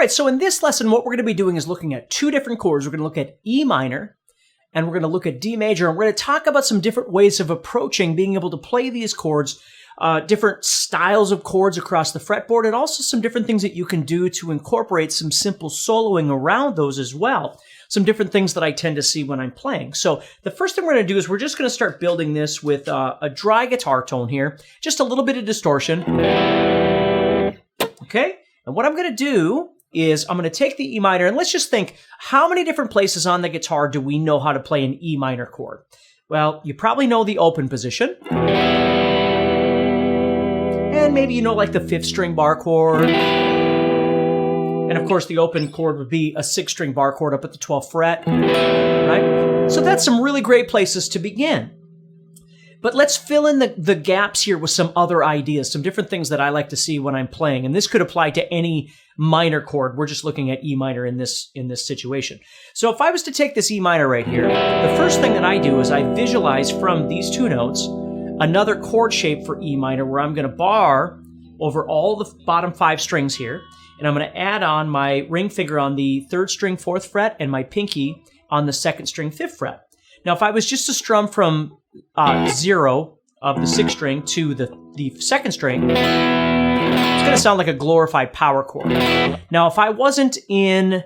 right, so in this lesson, what we're going to be doing is looking at two different chords. We're going to look at E minor, and we're going to look at D major, and we're going to talk about some different ways of approaching being able to play these chords, different styles of chords across the fretboard, and also some different things that you can do to incorporate some simple soloing around those as well. Some different things that I tend to see when I'm playing. So the first thing we're going to do is we're just going to start building this with a dry guitar tone here, just a little bit of distortion. Okay, and what I'm going to do is I'm going to take the E minor, and let's just think, how many different places on the guitar do we know how to play an E minor chord? Well, you probably know the open position. And maybe you know like the 5th string bar chord. And of course the open chord would be a 6th string bar chord up at the 12th fret, right? So that's some really great places to begin. But let's fill in the gaps here with some other ideas, some different things that I like to see when I'm playing. And this could apply to any minor chord. We're just looking at E minor in this situation. So if I was to take this E minor right here, the first thing that I do is I visualize from these two notes another chord shape for E minor where I'm going to bar over all the bottom 5 strings here. And I'm going to add on my ring finger on the 3rd string 4th fret and my pinky on the 2nd string 5th fret. Now if I was just to strum from 0 of the 6th string to the 2nd string, it's going to sound like a glorified power chord. Now if I wasn't in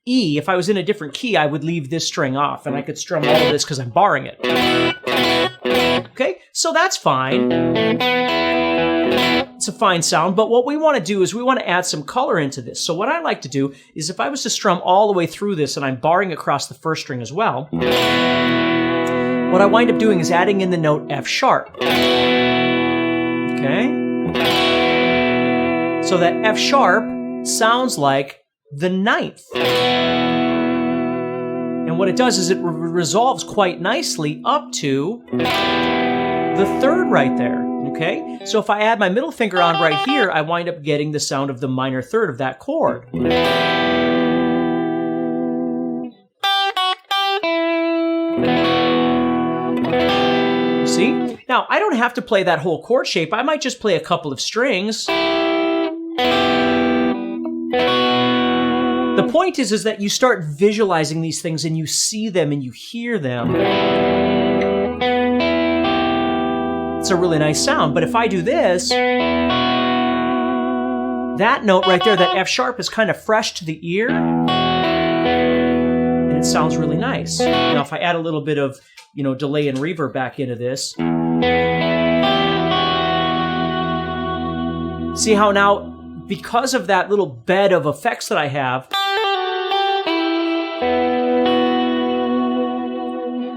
E, if I was in a different key, I would leave this string off and I could strum all of this because I'm barring it. Okay, so that's fine. It's a fine sound, but what we want to do is we want to add some color into this. So what I like to do is if I was to strum all the way through this and I'm barring across the 1st string as well, what I wind up doing is adding in the note F sharp. Okay? So that F sharp sounds like the 9th. And what it does is it resolves quite nicely up to the 3rd right there. Okay, so if I add my middle finger on right here, I wind up getting the sound of the minor 3rd of that chord. See? Now, I don't have to play that whole chord shape. I might just play a couple of strings. The point is that you start visualizing these things and you see them and you hear them. It's a really nice sound, but if I do this, that note right there, that F sharp, is kind of fresh to the ear, and it sounds really nice. Now, if I add a little bit of, delay and reverb back into this, see how now, because of that little bed of effects that I have,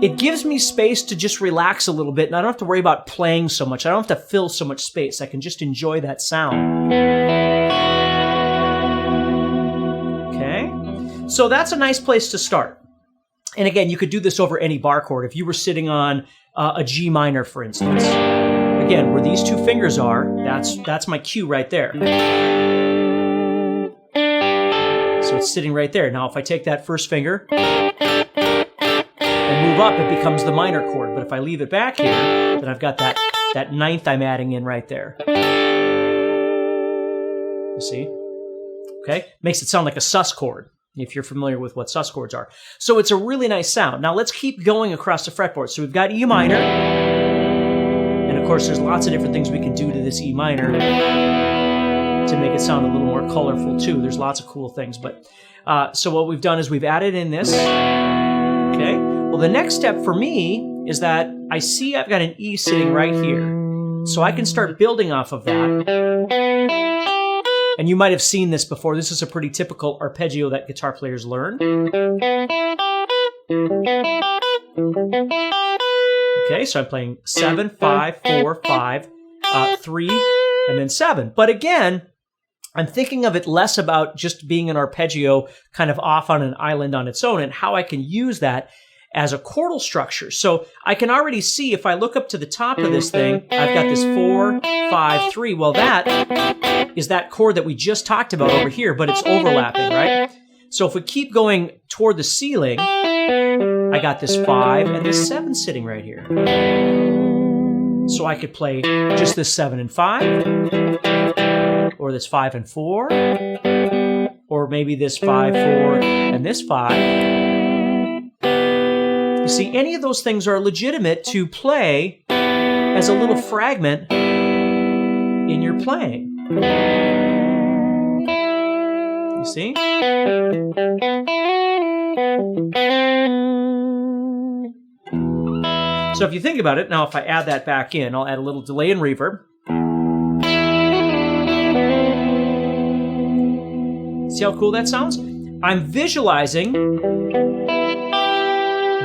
it gives me space to just relax a little bit, and I don't have to worry about playing so much. I don't have to fill so much space. I can just enjoy that sound. Okay? So that's a nice place to start. And again, you could do this over any bar chord. If you were sitting on a G minor, for instance. Again, where these 2 fingers are, that's my cue right there. So it's sitting right there. Now if I take that 1st finger, move up, it becomes the minor chord. But if I leave it back here, then I've got that 9th I'm adding in right there. You see? Okay? Makes it sound like a sus chord, if you're familiar with what sus chords are. So it's a really nice sound. Now let's keep going across the fretboard. So we've got E minor. And of course, there's lots of different things we can do to this E minor to make it sound a little more colorful too. There's lots of cool things. But so what we've done is we've added in this. Okay? Well, the next step for me is that I see I've got an E sitting right here. So I can start building off of that. And you might have seen this before. This is a pretty typical arpeggio that guitar players learn. Okay, so I'm playing 7, 5, 4, 5, 3, and then 7. But again, I'm thinking of it less about just being an arpeggio kind of off on an island on its own and how I can use that as a chordal structure. So I can already see if I look up to the top of this thing, I've got this 4, 5, 3. Well, that is that chord that we just talked about over here, but it's overlapping, right? So if we keep going toward the ceiling, I got this 5 and this 7 sitting right here. So I could play just this 7 and 5, or this 5 and 4, maybe this 5, 4, and this 5. You see, any of those things are legitimate to play as a little fragment in your playing. You see? So if you think about it, now if I add that back in, I'll add a little delay and reverb. See how cool that sounds? I'm visualizing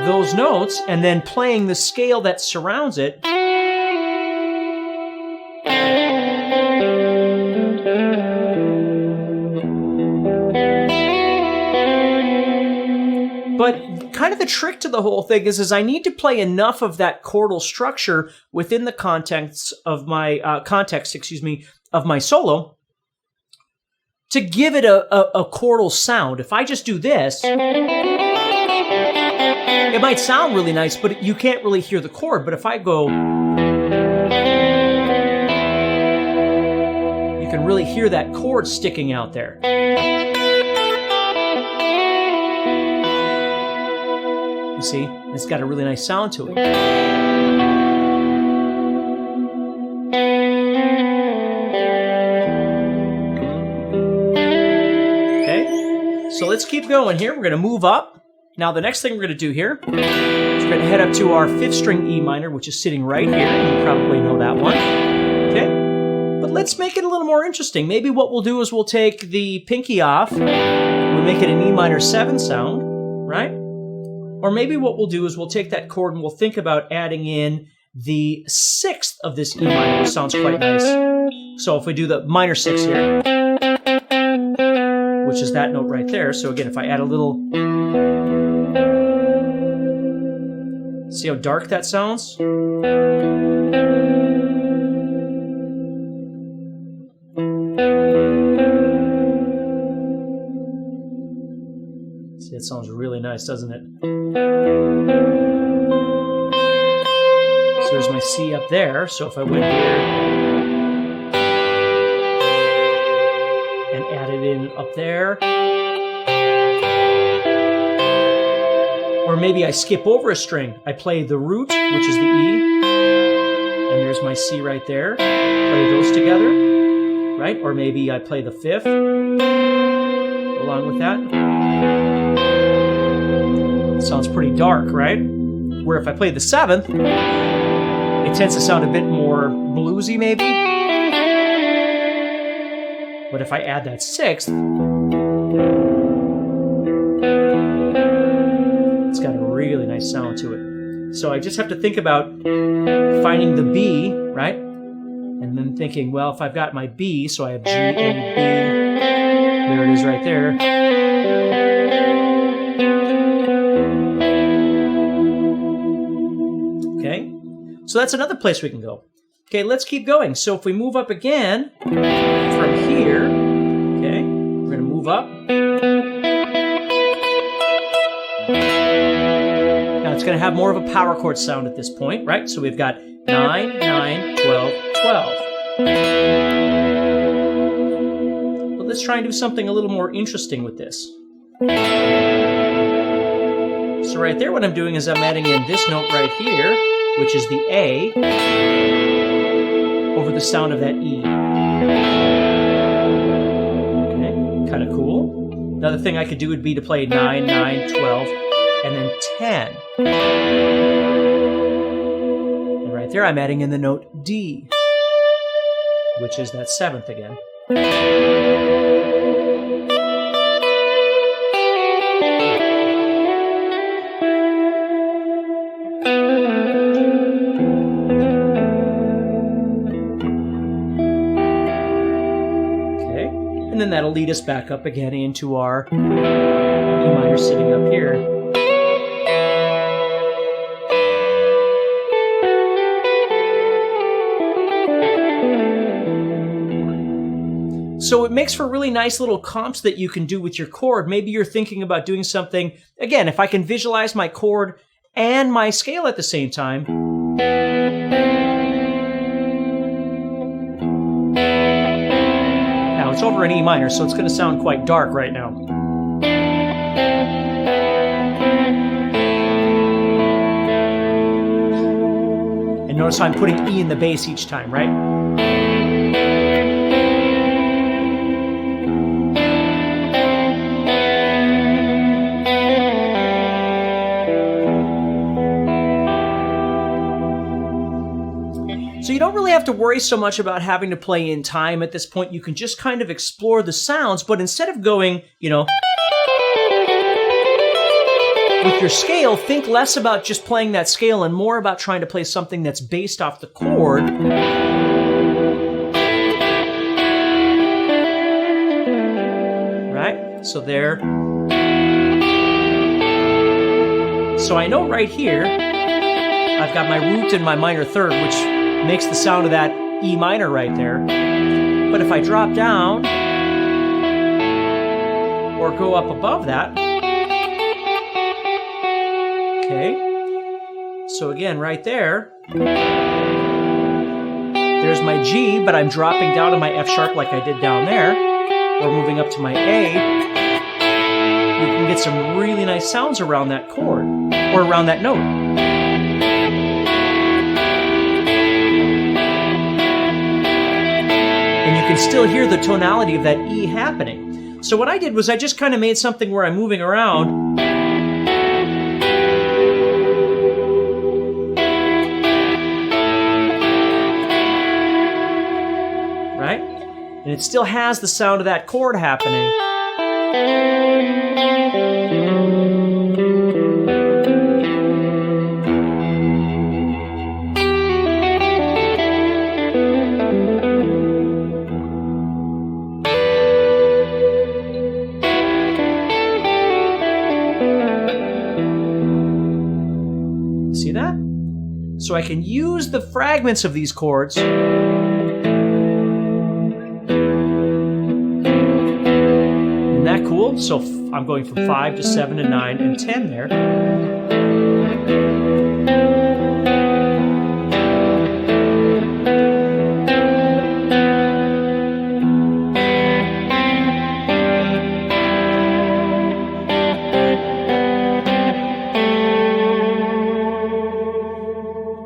those notes and then playing the scale that surrounds it. But kind of the trick to the whole thing is I need to play enough of that chordal structure within the context of my of my solo to give it a chordal sound. If I just do this, it might sound really nice, but you can't really hear the chord. But if I go, you can really hear that chord sticking out there. You see, it's got a really nice sound to it. Okay, so let's keep going here. We're going to move up. Now, the next thing we're going to do here is we're going to head up to our 5th string E minor, which is sitting right here. You probably know that one. Okay, but let's make it a little more interesting. Maybe what we'll do is we'll take the pinky off. We'll make it an E minor 7 sound, right? Or maybe what we'll do is we'll take that chord and we'll think about adding in the 6th of this E minor, which sounds quite nice. So if we do the minor 6 here, which is that note right there. So again, if I add a little... See how dark that sounds? See, it sounds really nice, doesn't it? So there's my C up there. So if I went here and added in up there, or maybe I skip over a string. I play the root, which is the E, and there's my C right there. Play those together, right? Or maybe I play the 5th along with that. Sounds pretty dark, right? Where if I play the 7th, it tends to sound a bit more bluesy maybe. But if I add that 6th, it's got a really nice sound to it. So I just have to think about finding the B, right? And then thinking, well, if I've got my B, so I have G, A, B. There it is right there. Okay, so that's another place we can go. Okay, let's keep going. So if we move up again from here, okay, we're going to move up. Now it's going to have more of a power chord sound at this point, right? So we've got 9, 9, 12, 12. But let's try and do something a little more interesting with this. So right there, what I'm doing is I'm adding in this note right here, which is the A, over the sound of that E. Okay, kind of cool. Another thing I could do would be to play 9, 9, 12, and then 10. And right there, I'm adding in the note D, which is that 7th again. And then that'll lead us back up again into our E minor sitting up here. So it makes for really nice little comps that you can do with your chord. Maybe you're thinking about doing something, again, if I can visualize my chord and my scale at the same time. it's over in E minor, so it's going to sound quite dark right now. And notice how I'm putting E in the bass each time, right? So you don't really have to worry so much about having to play in time at this point. You can just kind of explore the sounds, but instead of going, you know, with your scale, think less about just playing that scale and more about trying to play something that's based off the chord. Right? So there. So I know right here, I've got my root and my minor third, which makes the sound of that E minor right there. But if I drop down or go up above that, okay, so again right there, there's my G, but I'm dropping down to my F sharp like I did down there, or moving up to my A. You can get some really nice sounds around that chord, or around that note. And you can still hear the tonality of that E happening. So what I did was I just kind of made something where I'm moving around. Right? And it still has the sound of that chord happening. See that? So I can use the fragments of these chords Isn't that cool? So I'm going from 5 to 7 to 9 and 10 there.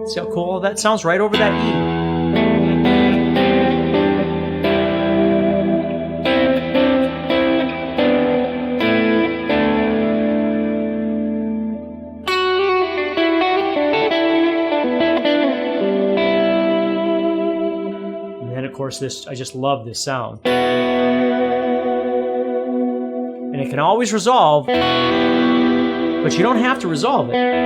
See how cool that sounds right over that E. And then of course this, I just love this sound. And it can always resolve, but you don't have to resolve it.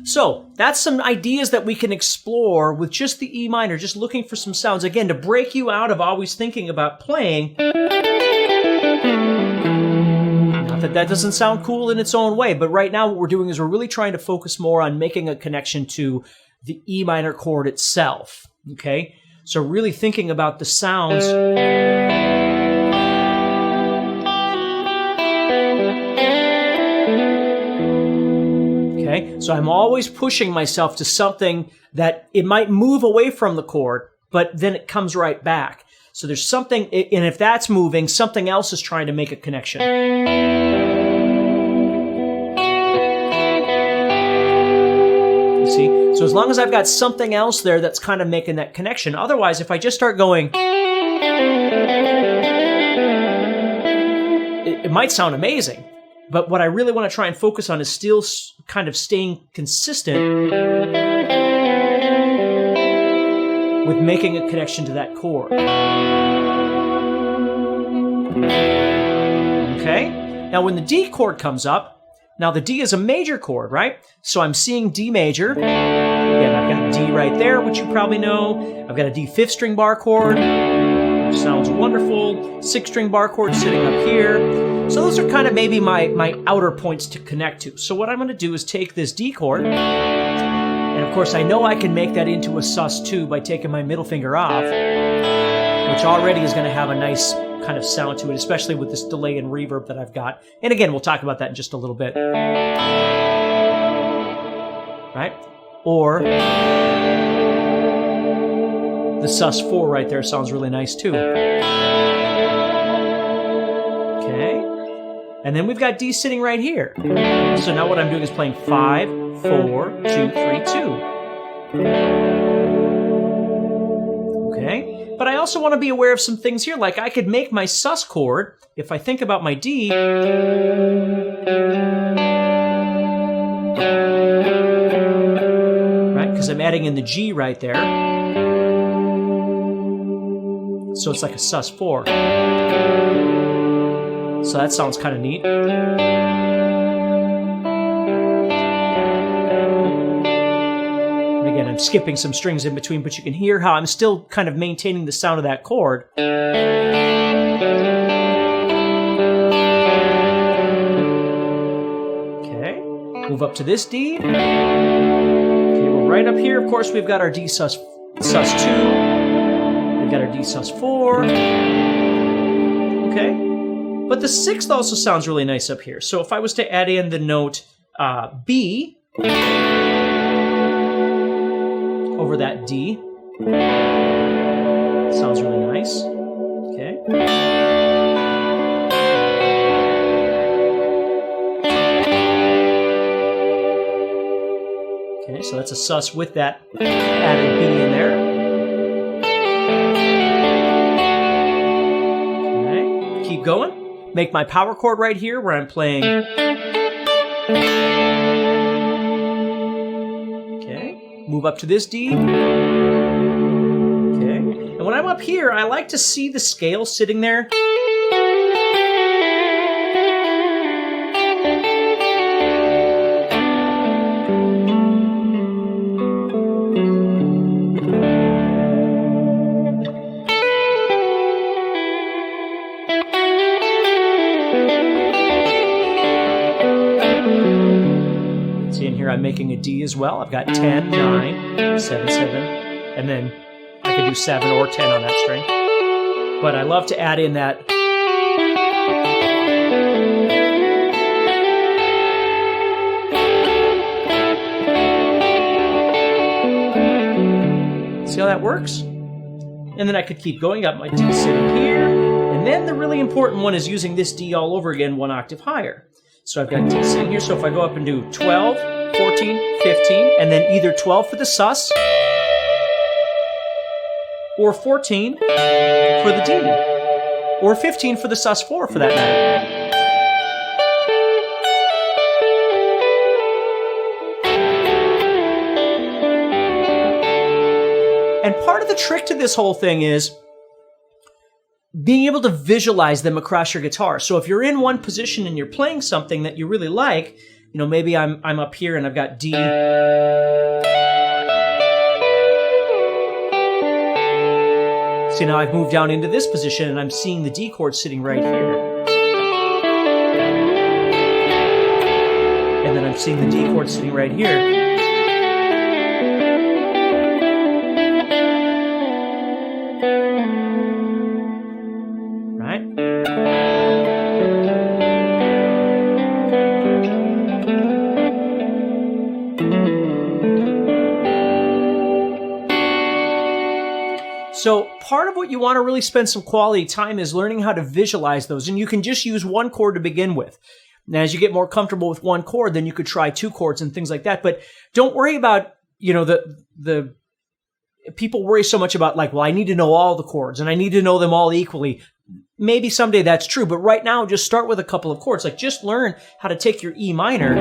So that's some ideas that we can explore with just the E minor, just looking for some sounds, again, to break you out of always thinking about playing. Not that that doesn't sound cool in its own way, but right now what we're doing is we're really trying to focus more on making a connection to the E minor chord itself, okay? So really thinking about the sounds. Okay, so I'm always pushing myself to something that it might move away from the chord, but then it comes right back. So there's something, and if that's moving, something else is trying to make a connection. You see? So as long as I've got something else there that's kind of making that connection. Otherwise, if I just start going, it might sound amazing. But what I really want to try and focus on is still kind of staying consistent with making a connection to that chord. Okay? Now when the D chord comes up, now the D is a major chord, right? So I'm seeing D major. Again, I've got a D right there, which you probably know. I've got a D 5th string bar chord, which sounds wonderful. 6th string bar chord sitting up here. So those are kind of maybe my outer points to connect to. So what I'm going to do is take this D chord, and of course I know I can make that into a sus2 by taking my middle finger off, which already is going to have a nice kind of sound to it, especially with this delay and reverb that I've got. And again, we'll talk about that in just a little bit. Right? Or the sus4 right there sounds really nice too. Okay. And then we've got D sitting right here. So now what I'm doing is playing 5, 4, 2, 3, 2. Okay. But I also want to be aware of some things here. Like I could make my sus chord, if I think about my D, right? Because I'm adding in the G right there. So it's like a sus4. So that sounds kind of neat. And again, I'm skipping some strings in between, but you can hear how I'm still kind of maintaining the sound of that chord. Okay, move up to this D. Okay, we're right up here. Of course, we've got our D sus2. We've got our D sus4. Okay. But the 6th also sounds really nice up here. So if I was to add in the note B over that D, sounds really nice. Okay. Okay, so that's a sus with that added B in there. Okay, keep going. Make my power chord right here where I'm playing. Okay. Move up to this D. Okay. And when I'm up here, I like to see the scale sitting there. I'm making a D as well. I've got 10, 9, 7, 7, and then I could do 7 or 10 on that string. But I love to add in that. See how that works? And then I could keep going. Got my D sitting here. And then the really important one is using this D all over again, 1 octave higher. So I've got D sitting here. So if I go up and do 12, 14, 15, and then either 12 for the sus or 14 for the D, or 15 for the sus4 for that matter. And part of the trick to this whole thing is being able to visualize them across your guitar. So if you're in one position and you're playing something that you really like, you know, maybe I'm up here and I've got D. See, now I've moved down into this position and I'm seeing the D chord sitting right here. And then I'm seeing the D chord sitting right here. So part of what you want to really spend some quality time is learning how to visualize those. And you can just use one chord to begin with. Now, as you get more comfortable with one chord, then you could try 2 chords and things like that. But don't worry about, you know, the people worry so much about like, well, I need to know all the chords and I need to know them all equally. Maybe someday that's true. But right now, just start with a couple of chords. Like just learn how to take your E minor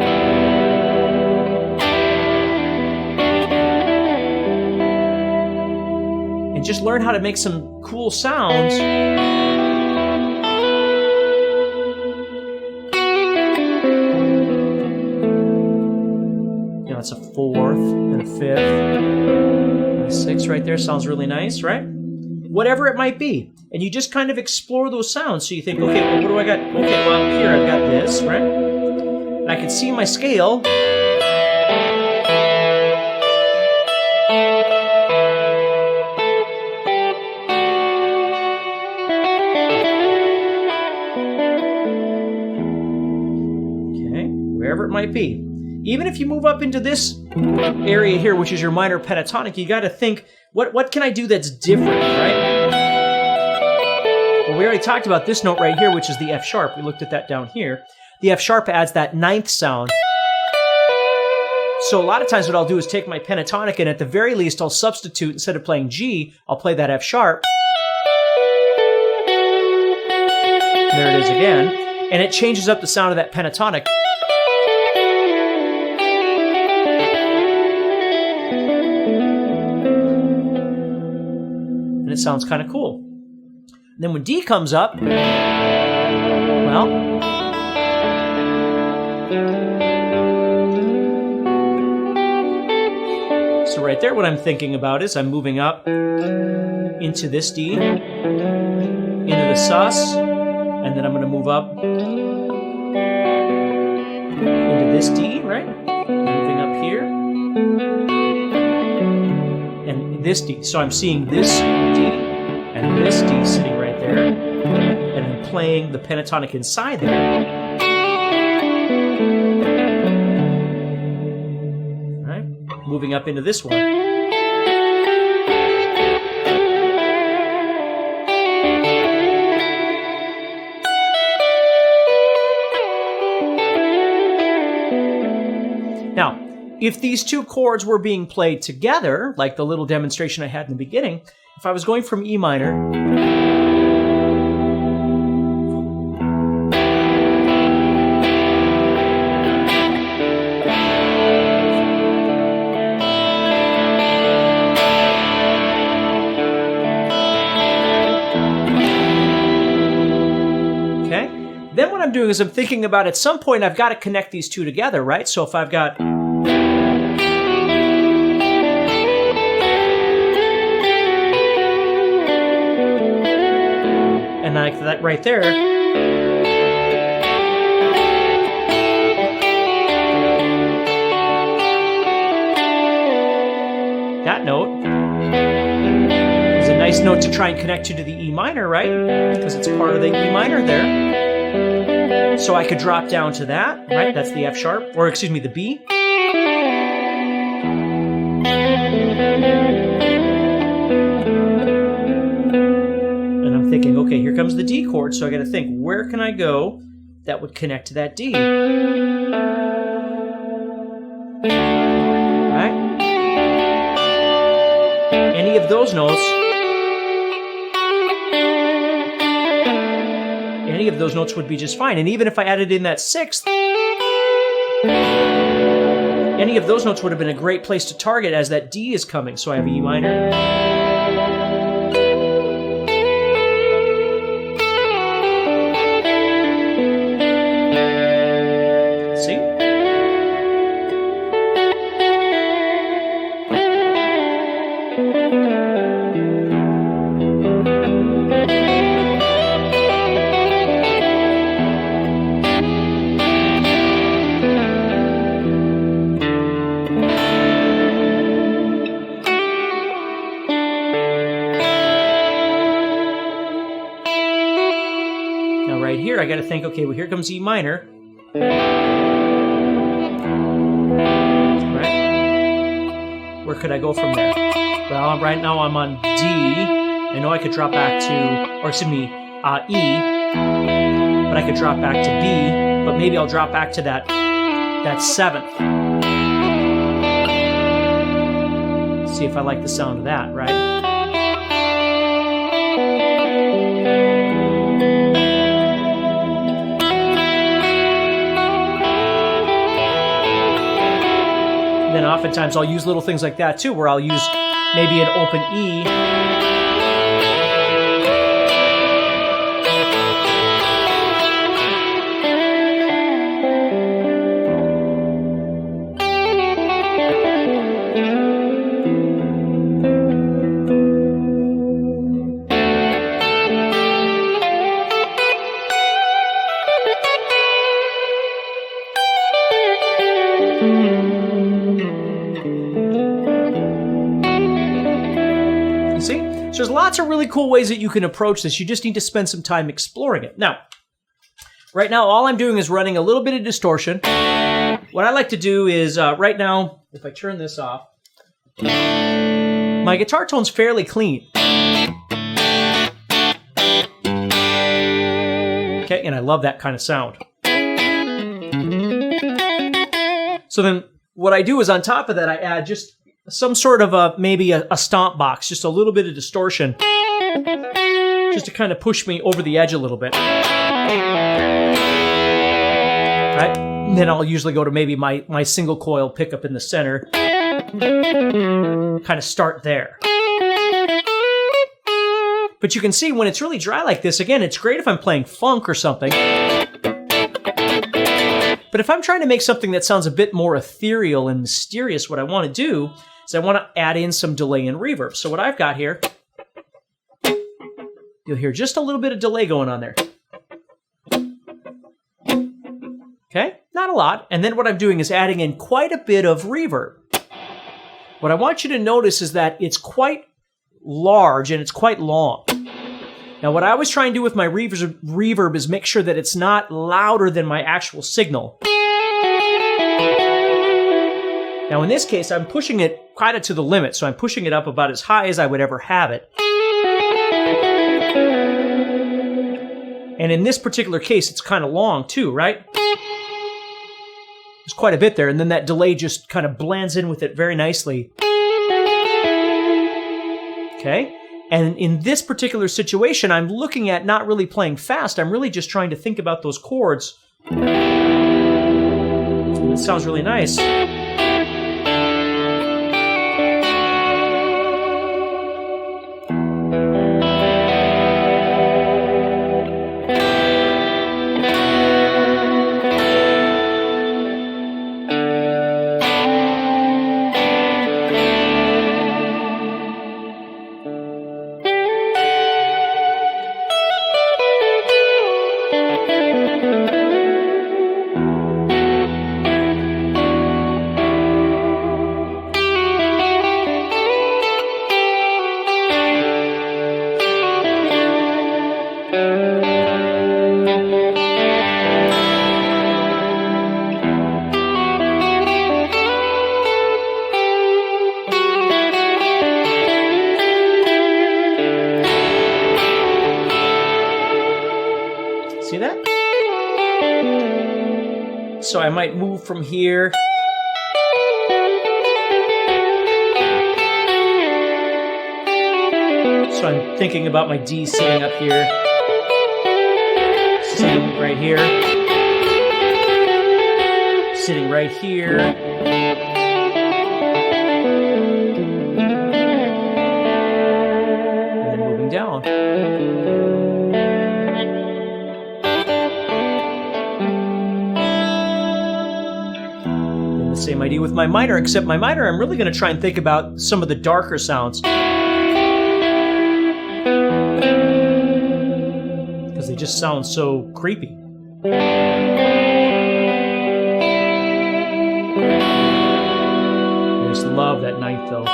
and just learn how to make some cool sounds. You know, it's a 4th and a 5th and a 6th right there. Sounds really nice, right? Whatever it might be. And you just kind of explore those sounds. So you think, okay, well, what do I got? Okay, well, here I've got this, right? And I can see my scale. wherever it might be. Even if you move up into this area here, which is your minor pentatonic, you got to think, what can I do that's different, right? Well, we already talked about this note right here, which is the F sharp. We looked at that down here. The F sharp adds that ninth sound. So a lot of times what I'll do is take my pentatonic and at the very least I'll substitute, instead of playing G, I'll play that F sharp. There it is again. And it changes up the sound of that pentatonic. And it sounds kind of cool. And then when D comes up, well, so right there, what I'm thinking about is I'm moving up into this D, into the sus, and then I'm going to move up into this D, right? Moving up here, and this D. So I'm seeing this D and this D sitting right there, and I'm playing the pentatonic inside there. Moving up into this one. Now, if these two chords were being played together, like the little demonstration I had in the beginning, if I was going from E minor then what I'm doing is I'm thinking about at some point I've got to connect these two together, right? So if I've got and like that right there, that note is a nice note to try and connect you to the E minor, right? Because it's part of the E minor there. So I could drop down to that, right? That's the F sharp, or excuse me, the B. And I'm thinking, okay, here comes the D chord, so I got to think, where can I go that would connect to that D? Right? Any of those notes. Any of those notes would be just fine. And even if I added in that sixth, any of those notes would have been a great place to target as that D is coming. So I have E minor. See? Right here, I got to think, okay, well, here comes E minor. Right? Where could I go from there? Well, right now I'm on D. I know I could drop back to, or excuse me, E, but I could drop back to B, but maybe I'll drop back to that seventh. See if I like the sound of that, right? Then oftentimes I'll use little things like that too, where I'll use maybe an open E. So there's lots of really cool ways that you can approach this. You just need to spend some time exploring it. Now, right now, all I'm doing is running a little bit of distortion. what I like to do is, right now, if I turn this off, my guitar tone's fairly clean. Okay, and I love that kind of sound. So then what I do is on top of that, I add just some sort of maybe a stomp box, just a little bit of distortion, just to kind of push me over the edge a little bit. Right? And then I'll usually go to maybe my single coil pickup in the center, kind of start there. But you can see when it's really dry like this, again, it's great if I'm playing funk or something. But if I'm trying to make something that sounds a bit more ethereal and mysterious, what I want to do is I want to add in some delay and reverb. So what I've got here, you'll hear just a little bit of delay going on there. Okay, not a lot. And then what I'm doing is adding in quite a bit of reverb. What I want you to notice is that it's quite large and it's quite long. Now what I always try and do with my reverb is make sure that it's not louder than my actual signal. Now in this case, I'm pushing it kind of to the limit, so I'm pushing it up about as high as I would ever have it. And in this particular case, it's kind of long too, right? There's quite a bit there, and then that delay just kind of blends in with it very nicely. Okay? And in this particular situation, I'm looking at not really playing fast. I'm really just trying to think about those chords. It sounds really nice. See that? So I might move from here. So I'm thinking about my D sitting up here, sitting right here, sitting right here. And then moving down. Same idea with my minor, except my minor, I'm really going to try and think about some of the darker sounds. Because they just sound so creepy. I just love that ninth, though.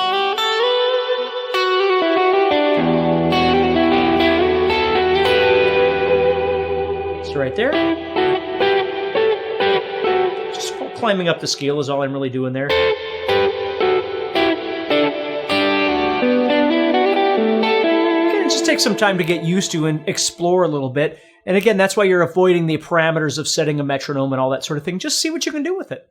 So right there. Climbing up the scale is all I'm really doing there. It just takes some time to get used to and explore a little bit. And again, that's why you're avoiding the parameters of setting a metronome and all that sort of thing. Just see what you can do with it.